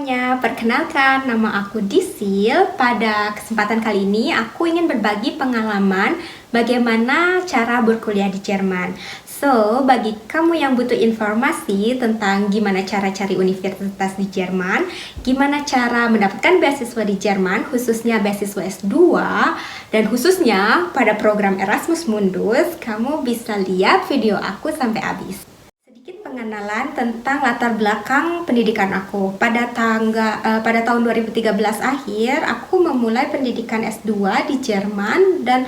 semuanya, perkenalkan nama aku Disil. Pada kesempatan kali ini aku ingin berbagi pengalaman bagaimana cara berkuliah di Jerman. So, bagi kamu yang butuh informasi tentang gimana cara cari universitas di Jerman, gimana cara mendapatkan beasiswa di Jerman, khususnya beasiswa S2, dan khususnya pada program Erasmus Mundus, kamu bisa lihat video aku sampai habis. Pengenalan tentang latar belakang pendidikan aku. Pada tahun 2013 akhir, aku memulai pendidikan S2 di Jerman dan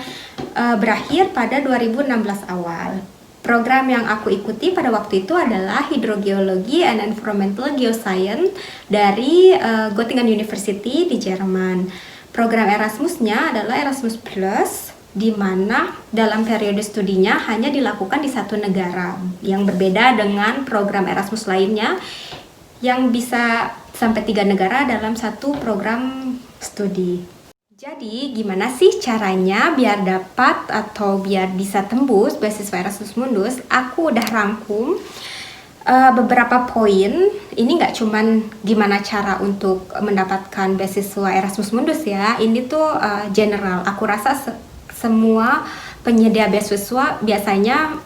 berakhir pada 2016 awal. Program yang aku ikuti pada waktu itu adalah Hydrogeology and Environmental Geoscience dari Göttingen University di Jerman. Program Erasmusnya adalah Erasmus Plus, di mana dalam periode studinya hanya dilakukan di satu negara, yang berbeda dengan program Erasmus lainnya yang bisa sampai 3 negara dalam satu program studi. Jadi gimana sih caranya biar dapat atau biar bisa tembus beasiswa Erasmus Mundus? Aku udah rangkum beberapa poin. Ini nggak cuman gimana cara untuk mendapatkan beasiswa Erasmus Mundus ya, ini tuh general. Aku rasa semua penyedia beasiswa biasanya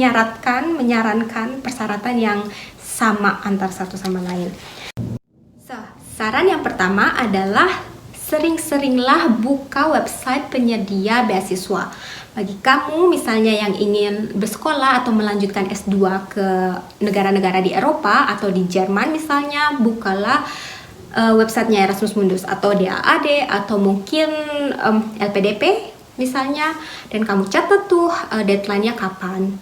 menyarankan persyaratan yang sama antar satu sama lain. Saran yang pertama adalah sering-seringlah buka website penyedia beasiswa. Bagi kamu misalnya yang ingin bersekolah atau melanjutkan S2 ke negara-negara di Eropa atau di Jerman misalnya, bukalah websitenya Erasmus Mundus atau DAAD atau mungkin LPDP misalnya, dan kamu catat tuh deadline-nya kapan,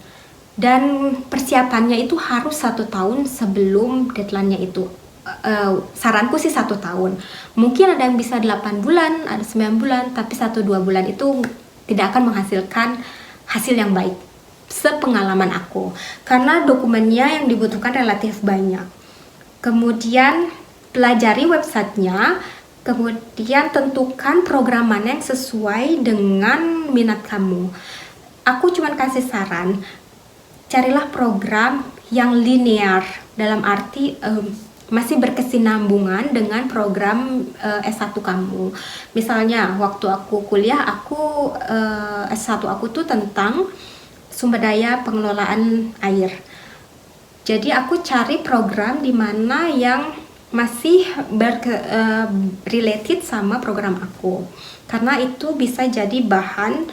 dan persiapannya itu harus 1 tahun sebelum deadline-nya itu. Saranku sih 1 tahun, mungkin ada yang bisa 8 bulan, ada 9 bulan, tapi 1-2 bulan itu tidak akan menghasilkan hasil yang baik sepengalaman aku, karena dokumennya yang dibutuhkan relatif banyak. Kemudian pelajari websitenya, kemudian tentukan program mana yang sesuai dengan minat kamu. Aku cuma kasih saran, carilah program yang linear, dalam arti masih berkesinambungan dengan program S1 kamu. Misalnya waktu aku kuliah, S1 aku tuh tentang sumber daya pengelolaan air. Jadi aku cari program di mana yang masih related sama program aku, karena itu bisa jadi bahan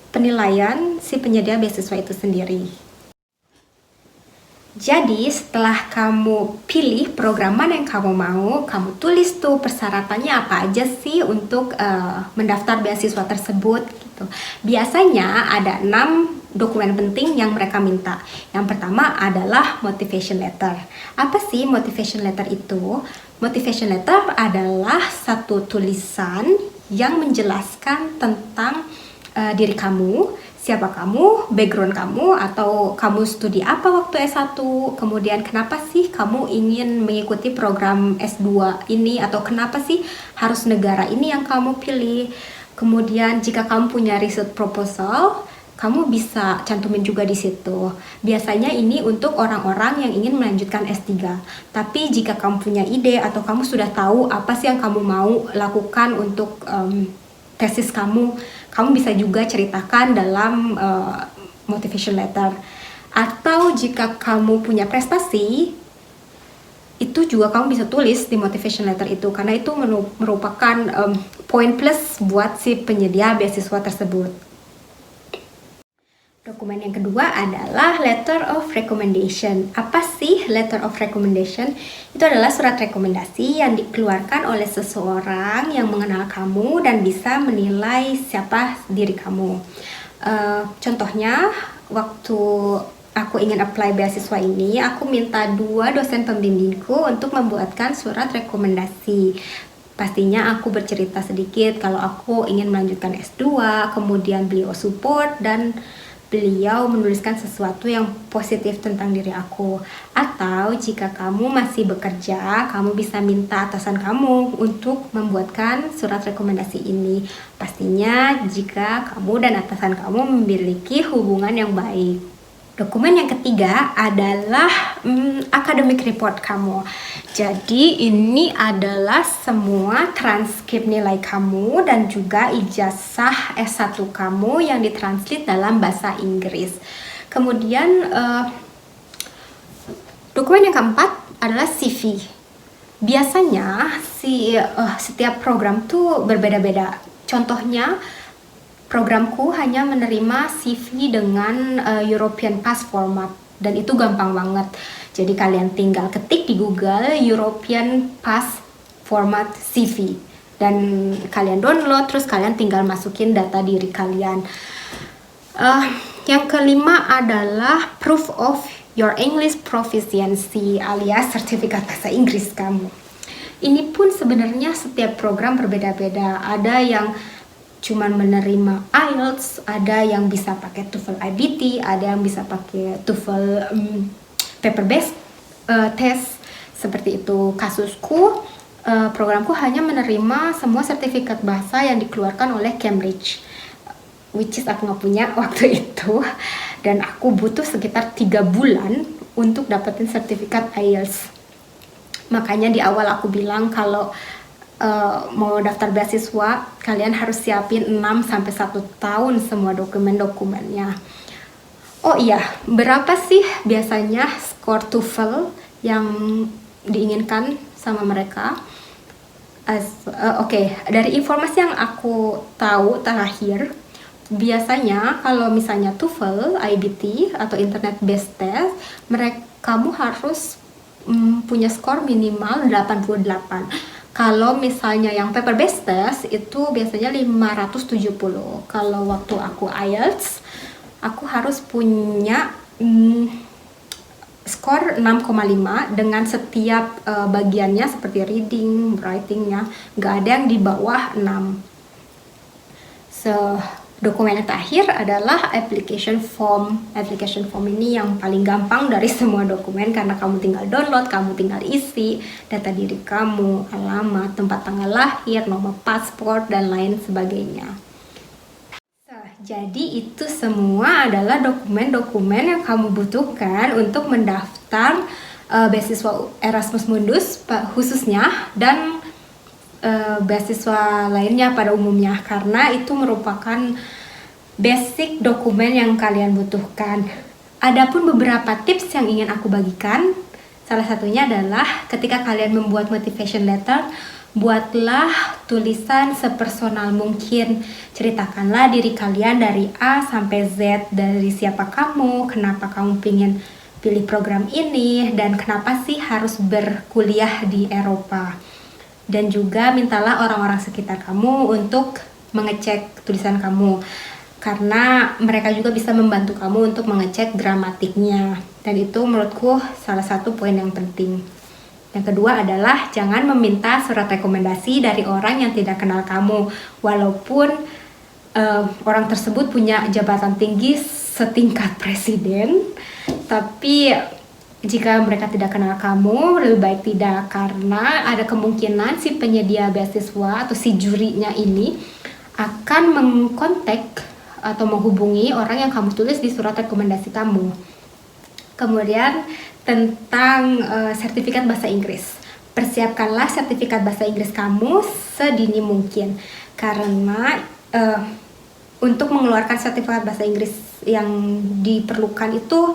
penilaian si penyedia beasiswa itu sendiri. Jadi setelah kamu pilih program mana yang kamu mau, kamu tulis tuh persyaratannya apa aja sih untuk mendaftar beasiswa tersebut gitu. Biasanya ada 6 dokumen penting yang mereka minta. Yang pertama adalah motivation letter. Apa sih motivation letter itu? Motivation letter adalah satu tulisan yang menjelaskan tentang diri kamu, siapa kamu, background kamu, atau kamu studi apa waktu S1, kemudian kenapa sih kamu ingin mengikuti program S2 ini, atau kenapa sih harus negara ini yang kamu pilih. Kemudian jika kamu punya research proposal, kamu bisa cantumin juga di situ. Biasanya ini untuk orang-orang yang ingin melanjutkan S3. Tapi jika kamu punya ide atau kamu sudah tahu apa sih yang kamu mau lakukan untuk tesis kamu bisa juga ceritakan dalam motivation letter. Atau jika kamu punya prestasi, itu juga kamu bisa tulis di motivation letter itu, karena itu merupakan poin plus buat si penyedia beasiswa tersebut. Dokumen yang kedua adalah letter of recommendation. Apa sih letter of recommendation? Itu adalah surat rekomendasi yang dikeluarkan oleh seseorang yang mengenal kamu dan bisa menilai siapa diri kamu. Contohnya, waktu aku ingin apply beasiswa ini, aku minta 2 dosen pembimbingku untuk membuatkan surat rekomendasi. Pastinya aku bercerita sedikit kalau aku ingin melanjutkan S2, kemudian beliau support dan beliau menuliskan sesuatu yang positif tentang diri aku. Atau jika kamu masih bekerja, kamu bisa minta atasan kamu untuk membuatkan surat rekomendasi ini. Pastinya jika kamu dan atasan kamu memiliki hubungan yang baik. Dokumen yang ketiga adalah academic report kamu. Jadi ini adalah semua transkrip nilai kamu dan juga ijazah S1 kamu yang ditranslate dalam bahasa Inggris. Kemudian dokumen yang keempat adalah CV. Biasanya setiap program tuh berbeda-beda. Contohnya, programku hanya menerima CV dengan European Pass format dan itu gampang banget. Jadi kalian tinggal ketik di Google European Pass format CV dan kalian download, terus kalian tinggal masukin data diri kalian. Yang kelima adalah proof of your English proficiency alias sertifikat bahasa Inggris kamu. Ini pun sebenarnya setiap program berbeda-beda. Ada yang cuman menerima IELTS, ada yang bisa pakai TOEFL IBT, ada yang bisa pakai TOEFL paper-based test, seperti itu. Kasusku, programku hanya menerima semua sertifikat bahasa yang dikeluarkan oleh Cambridge, which is aku nggak punya waktu itu, dan aku butuh sekitar 3 bulan untuk dapetin sertifikat IELTS. Makanya di awal aku bilang kalau mau daftar beasiswa, kalian harus siapin 6-1 tahun semua dokumen-dokumennya. Oh iya, berapa sih biasanya skor TOEFL yang diinginkan sama mereka? Oke, dari informasi yang aku tahu terakhir, biasanya kalau misalnya TOEFL, IBT atau Internet Based Test, kamu harus punya skor minimal 88. Kalau misalnya yang paper based test itu biasanya 570. Kalau waktu aku IELTS, aku harus punya skor 6,5 dengan setiap bagiannya seperti reading, writingnya, nggak ada yang di bawah 6. Dokumen yang terakhir adalah application form. Application form ini yang paling gampang dari semua dokumen karena kamu tinggal download, kamu tinggal isi data diri kamu, alamat, tempat tanggal lahir, nomor paspor, dan lain sebagainya. Jadi itu semua adalah dokumen-dokumen yang kamu butuhkan untuk mendaftar beasiswa Erasmus Mundus khususnya dan beasiswa lainnya pada umumnya, karena itu merupakan basic dokumen yang kalian butuhkan. Adapun beberapa tips yang ingin aku bagikan, salah satunya adalah ketika kalian membuat motivation letter, buatlah tulisan sepersonal mungkin. Ceritakanlah diri kalian dari A sampai Z, dari siapa kamu, kenapa kamu ingin pilih program ini, dan kenapa sih harus berkuliah di Eropa. Dan juga mintalah orang-orang sekitar kamu untuk mengecek tulisan kamu, karena mereka juga bisa membantu kamu untuk mengecek gramatiknya. Dan itu menurutku salah satu poin yang penting. Yang kedua adalah jangan meminta surat rekomendasi dari orang yang tidak kenal kamu, walaupun orang tersebut punya jabatan tinggi setingkat presiden, tapi jika mereka tidak kenal kamu, lebih baik tidak, karena ada kemungkinan si penyedia beasiswa atau si jurinya ini akan mengkontak atau menghubungi orang yang kamu tulis di surat rekomendasi kamu. Kemudian tentang sertifikat bahasa Inggris. Persiapkanlah sertifikat bahasa Inggris kamu sedini mungkin, karena untuk mengeluarkan sertifikat bahasa Inggris yang diperlukan itu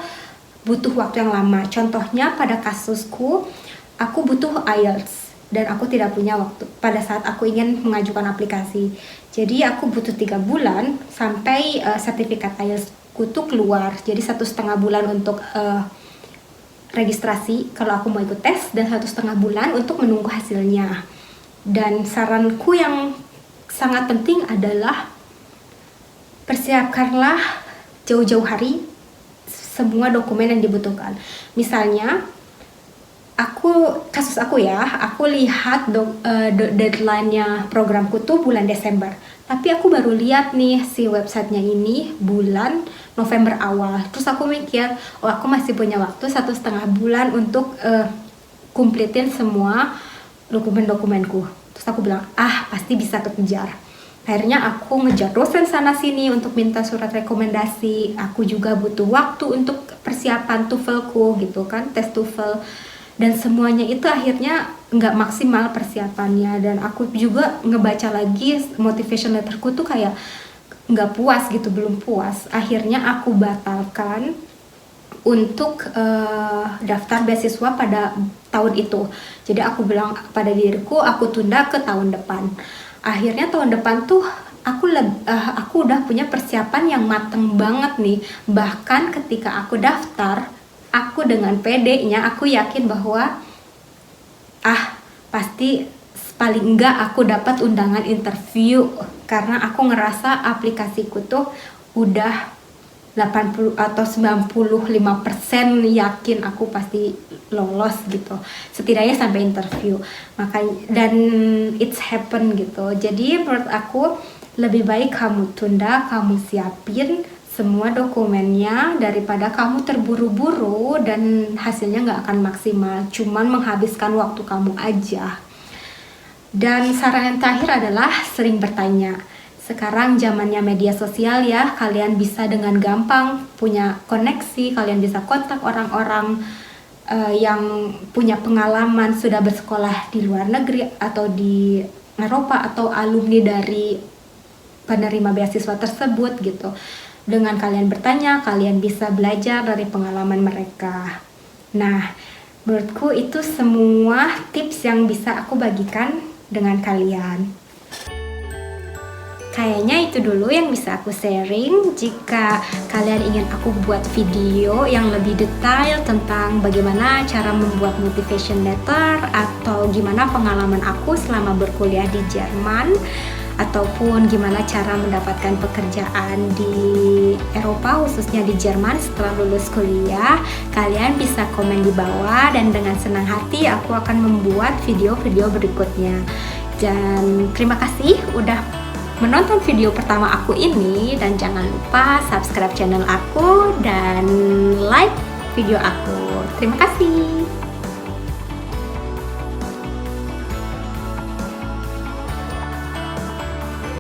butuh waktu yang lama. Contohnya pada kasusku, aku butuh IELTS dan aku tidak punya waktu pada saat aku ingin mengajukan aplikasi. Jadi aku butuh 3 bulan sampai sertifikat IELTS ku tuh keluar. Jadi 1,5 bulan untuk registrasi kalau aku mau ikut tes, dan 1,5 bulan untuk menunggu hasilnya. Dan saranku yang sangat penting adalah persiapkanlah jauh-jauh hari semua dokumen yang dibutuhkan. Misalnya, kasus aku ya, aku lihat deadline-nya programku tuh bulan Desember. Tapi aku baru lihat nih si websitenya ini bulan November awal. Terus aku mikir, aku masih punya waktu 1,5 bulan untuk completein semua dokumen-dokumenku. Terus aku bilang, pasti bisa kekejar. Akhirnya aku ngejar dosen sana sini untuk minta surat rekomendasi. Aku juga butuh waktu untuk persiapan TOEFL-ku gitu kan, tes TOEFL. Dan semuanya itu akhirnya nggak maksimal persiapannya. Dan aku juga ngebaca lagi motivation letterku tuh kayak nggak puas gitu, belum puas. Akhirnya aku batalkan untuk daftar beasiswa pada tahun itu. Jadi aku bilang pada diriku, aku tunda ke tahun depan. Akhirnya tahun depan tuh aku udah punya persiapan yang mateng banget nih. Bahkan ketika aku daftar, aku dengan pede-nya aku yakin bahwa pasti paling enggak aku dapat undangan interview, karena aku ngerasa aplikasiku tuh udah 80 atau 95% yakin aku pasti lolos gitu, setidaknya sampai interview. Makanya, dan it's happen gitu. Jadi menurut aku lebih baik kamu tunda, kamu siapin semua dokumennya daripada kamu terburu-buru dan hasilnya nggak akan maksimal, cuman menghabiskan waktu kamu aja. Dan saran yang terakhir adalah sering bertanya. Sekarang zamannya media sosial ya, kalian bisa dengan gampang punya koneksi, kalian bisa kontak orang-orang yang punya pengalaman sudah bersekolah di luar negeri atau di Eropa atau alumni dari penerima beasiswa tersebut gitu. Dengan kalian bertanya, kalian bisa belajar dari pengalaman mereka. Nah, menurutku itu semua tips yang bisa aku bagikan dengan kalian. Kayaknya itu dulu yang bisa aku sharing. Jika kalian ingin aku buat video yang lebih detail tentang bagaimana cara membuat motivation letter atau gimana pengalaman aku selama berkuliah di Jerman, ataupun gimana cara mendapatkan pekerjaan di Eropa, khususnya di Jerman setelah lulus kuliah, kalian bisa komen di bawah dan dengan senang hati aku akan membuat video-video berikutnya. Dan terima kasih udah menonton video pertama aku ini, dan jangan lupa subscribe channel aku dan like video aku. Terima kasih.